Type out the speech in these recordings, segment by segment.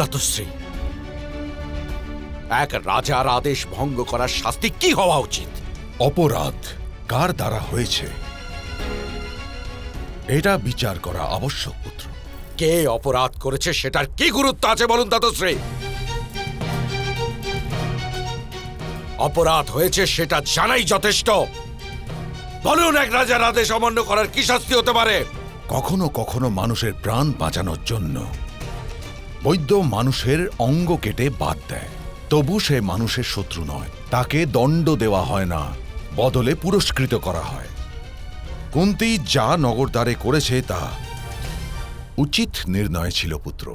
দাতুশ্রী, এক রাজার আদেশ ভঙ্গ করার শাস্তি কি হওয়া উচিত? অপরাধ কার দ্বারা হয়েছে এটা বিচার করা আবশ্যক পুত্র। কে অপরাধ করেছে সেটার কি গুরুত্ব আছে বলুন দাতুশ্রী? অপরাধ হয়েছে সেটা জানাই যথেষ্ট। বলুন, এক রাজার আদেশ অমান্য করার কি শাস্তি হতে পারে? কখনো কখনো মানুষের প্রাণ বাঁচানোর জন্য বৈদ্য মানুষের অঙ্গ কেটে বাদ দেয়, তবু সে মানুষের শত্রু নয়। তাকে দণ্ড দেওয়া হয় না, বদলে পুরস্কৃত করা হয়। কুন্তী যা নগরদ্বারে করেছে তা উচিত নির্ণয় ছিল পুত্র।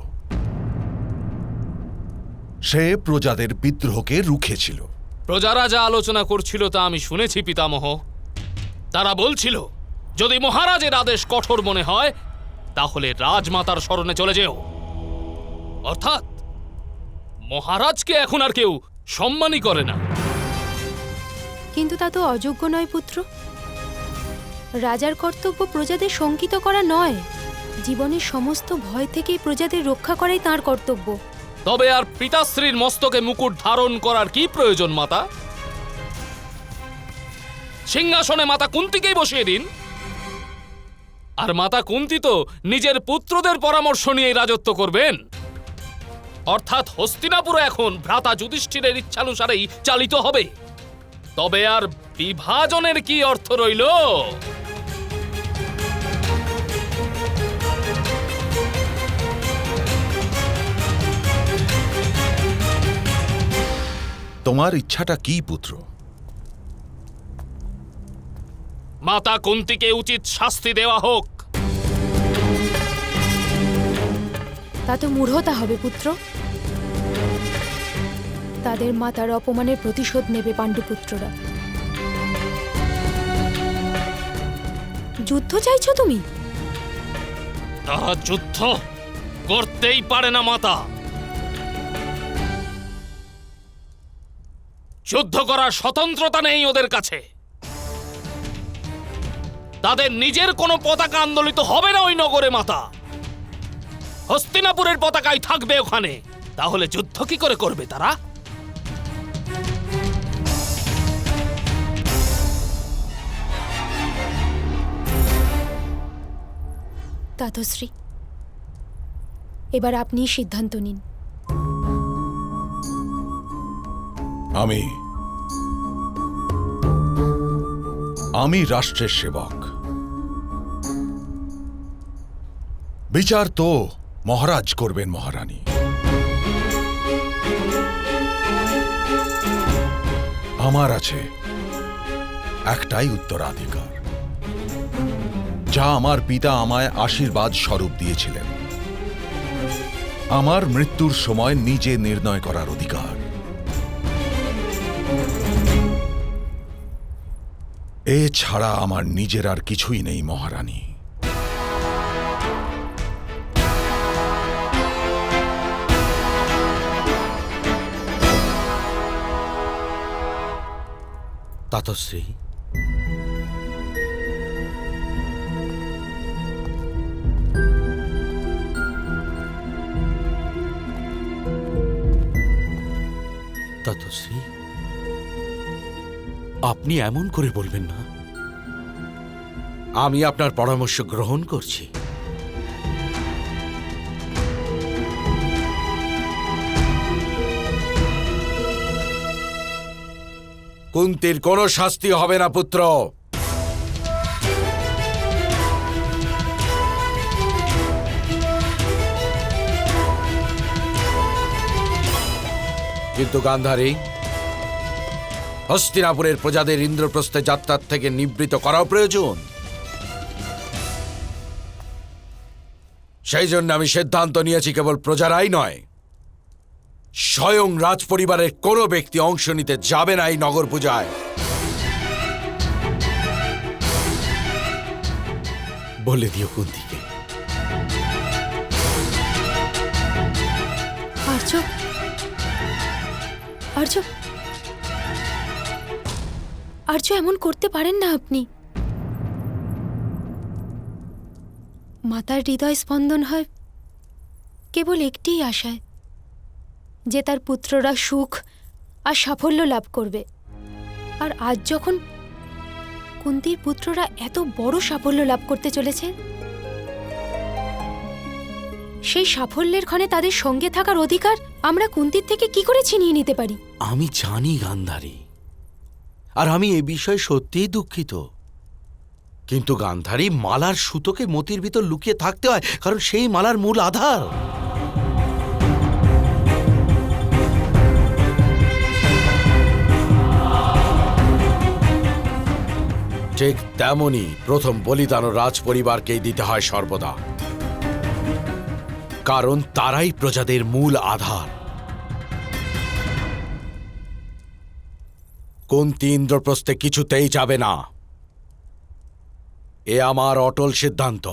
সে প্রজাদের বিদ্রোহকে রুখেছিল। প্রজারা যা আলোচনা করছিল তা আমি শুনেছি পিতামহ। তারা বলছিল, যদি মহারাজের আদেশ কঠোর মনে হয় তাহলে রাজমাতার শরণে চলে যেও। অর্থাৎ মহারাজকে এখন আর কেউ সম্মানই করে না। কিন্তু তা তো অযোগ্য নয় পুত্র। রাজার কর্তব্য প্রজাদের শঙ্কিত করা নয়, জীবনের সমস্ত ভয় থেকে প্রজাদের রক্ষা করাই তাঁর কর্তব্য। তবে আর পিতাশ্রীর মস্তকে মুকুট ধারণ করার কি প্রয়োজন মাতা? সিংহাসনে মাতা কুন্তীকেই বসিয়ে দিন। আর মাতা কুন্তী তো নিজের পুত্রদের পরামর্শ নিয়েই রাজত্ব করবেন। অর্থাৎ হস্তিনাপুর এখন ভ্রাতা যুধিষ্ঠিরের ইচ্ছানুসারেই চালিত হবে। তবে আর বিভাজনের কি অর্থ রইল? তোমার ইচ্ছাটা কি পুত্র? মাতা কুন্তীকে উচিত শাস্তি দেওয়া হোক। তা তো মূঢ়তা হবে পুত্র। তাদের মাতার অপমানের প্রতিশোধ নেবে পাণ্ডুপুত্ররা। যুদ্ধ চাইছো তুমি? তারা যুদ্ধ করতেই পারে না মাতা। যুদ্ধ করার স্বতন্ত্রতা নেই ওদের কাছে। তাদের নিজের কোনো পতাকা আন্দোলিত হবে না ওই নগরে মাতা। হস্তিনাপুরের পতাকাই থাকবে ওখানে। তাহলে যুদ্ধ কি করে করবে তারা? দাতুশ্রী, এবার আপনি সিদ্ধান্ত নিন। আমি রাষ্ট্রের সেবক। বিচার তো মহারাজ করবেন মহারানী। আমার আছে একটাই উত্তরাধিকার, যা আমার পিতা আমায় আশীর্বাদ স্বরূপ দিয়েছিলেন। আমার মৃত্যুর সময় নিজে নির্ণয় করার অধিকার। এ ছাড়া আমার নিজের আর কিছুই নেই মহারানী। দাতুশ্রী, দাতুশ্রী, আপনি এমন করে বলবেন না। আমি আপনার পরামর্শ গ্রহণ করছি। কুন্তীর কোনো শাস্তি হবে না পুত্র। কিন্তু গান্ধারী, হস্তিনাপুরের প্রজাদের ইন্দ্রপ্রস্থে যাত্রার থেকে নিবৃত্ত করাও প্রয়োজন। সেই জন্য আমি সিদ্ধান্ত নিয়েছি কেবল প্রজারাই নয়, স্বয়ং রাজপরিবারের কোনো ব্যক্তি অংশ নিতে যাবে না এই নগর পূজায়। বলে দিও কুন্তীকে। আর্য, আর্য, আর্য, এমন করতে পারেন না আপনি। মাতার হৃদয় স্পন্দন হয় কেবল একটিই আশায়, যে তার পুত্ররা সুখ আর সাফল্য লাভ করবে। আর আজ যখন কুন্তির পুত্ররা এত বড় সাফল্য লাভ করতে চলেছে, সেই সাফল্যের ক্ষণে তাদের সঙ্গে থাকার অধিকার আমরা কুন্তির থেকে কি করে ছিনিয়ে নিতে পারি? আমি জানি গান্ধারী, আর আমি এ বিষয়ে সত্যিই দুঃখিত। কিন্তু গান্ধারী, মালার সুতোকে মতির ভিতর লুকিয়ে থাকতে হয়, কারণ সেই মালার মূল আধার। ঠিক তেমনই প্রথম বলিদানও রাজ পরিবারকেই দিতে হয় সর্বদা, কারণ তারাই প্রজাদের মূল আধার। কুন্তী ইন্দ্রপ্রস্থে কিছুতেই যাবে না, এ আমার অটল সিদ্ধান্ত।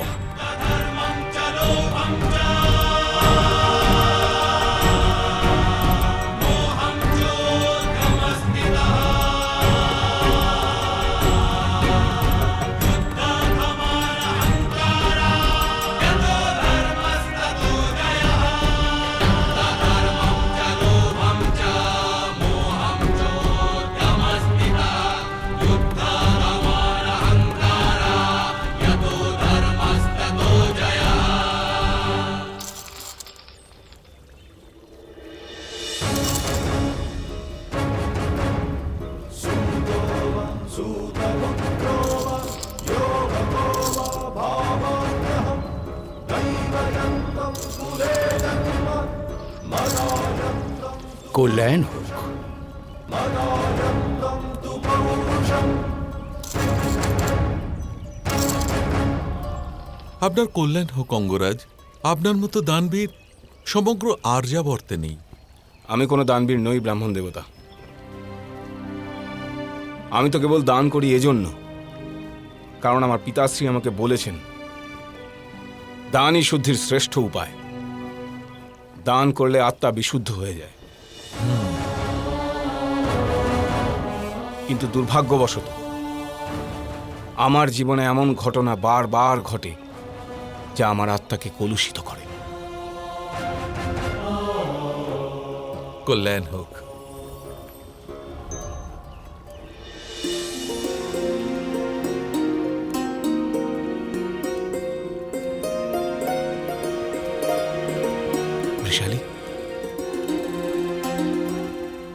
কল্যাণ হোক। আপনার কল্যাণ হোক অঙ্গরাজ। আপনার মতো দানবীর সমগ্র আর্যাবর্তে নেই। আমি কোনো দানবীর নই ব্রাহ্মণ দেবতা। আমি তো কেবল দান করি এজন্য কারণ আমার পিতাশ্রী আমাকে বলেছেন দানই শুদ্ধির শ্রেষ্ঠ উপায়। দান করলে আত্মা বিশুদ্ধ হয়ে যায়। কিন্তু দুর্ভাগ্যবশত আমার জীবনে এমন ঘটনা বারবার ঘটে যা আমার আত্মাকে কলুষিত করে। কল্যাণ হোক। বৃষালী,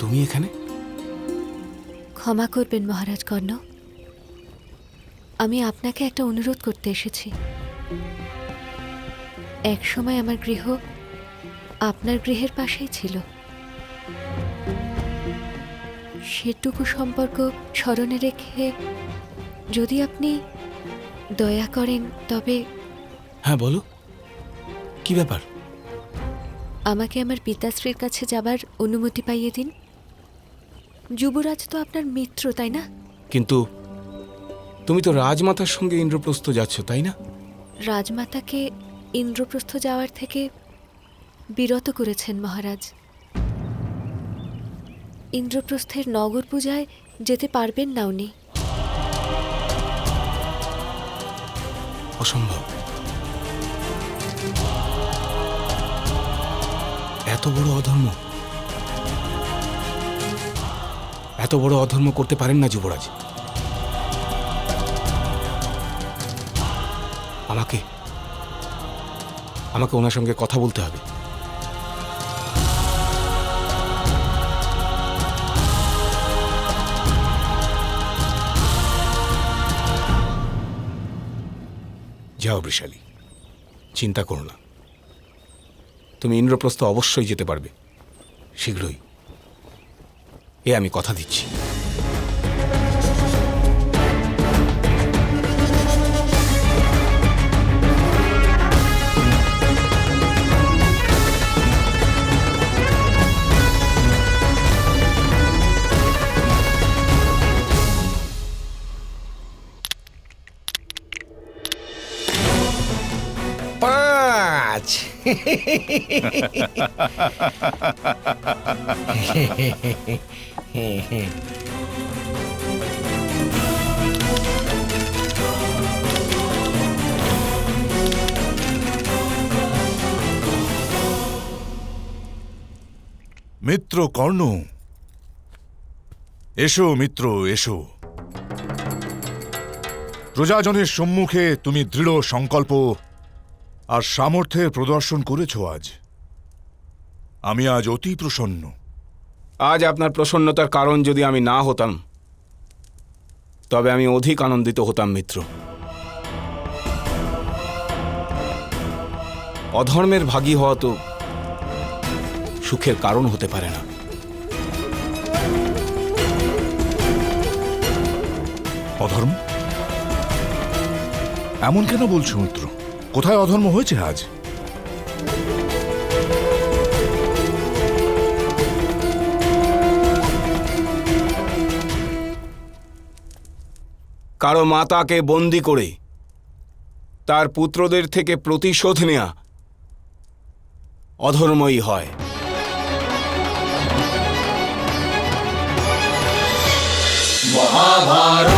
তুমি এখানে? ক্ষমা করবেন মহারাজ কর্ণ, আমি আপনাকে একটা অনুরোধ করতে এসেছি। এক সময় আমার গৃহ আপনার গৃহের পাশেই ছিল। সেটুকু সম্পর্ক স্মরণে রেখে যদি আপনি দয়া করেন তবে। হ্যাঁ বলো, কি ব্যাপার? আমাকে আমার পিতাশ্রীর কাছে যাবার অনুমতি পাইয়ে দিন। যুবরাজ তো আপনার মিত্র, তাই না? কিন্তু তুমি তো রাজমাতার সঙ্গে ইন্দ্রপ্রস্থ যাচ্ছ, তাই না? রাজমাতাকে ইন্দ্রপ্রস্থ যাওয়ার থেকে বিরত করেছেন মহারাজ। ইন্দ্রপ্রস্থের নগর পূজায় যেতে পারবেন না উনি। অসম্ভব। এত বড় অধর্ম, এত বড় অধর্ম করতে পারেন না যুবরাজ। আমাকে আমাকে ওনার সঙ্গে কথা বলতে হবে। যাও বৃষালী, চিন্তা করো না, তুমি ইন্দ্রপ্রস্থ অবশ্যই যেতে পারবে শীঘ্রই, এ আমি কথা দিচ্ছি। পাঁচ। মিত্র কর্ণ, এসো মিত্র এসো। প্রজাজনের সম্মুখে তুমি দৃঢ় সংকল্প আর সামর্থ্যের প্রদর্শন করেছ আজ। আমি আজ অতি প্রসন্ন। আজ আপনার প্রসন্নতার কারণ যদি আমি না হতাম, তবে আমি অধিক আনন্দিত হতাম মিত্র। অধর্মের ভাগী হওয়া তো সুখের কারণ হতে পারে না। অধর্ম? এমন কেন বলছো মিত্র? কোথায় অধর্ম হয়েছে আজ? কারো মাতাকে বন্দি করে তার পুত্রদের থেকে প্রতিশোধ নেয়া অধর্মই হয়। মহাভারত।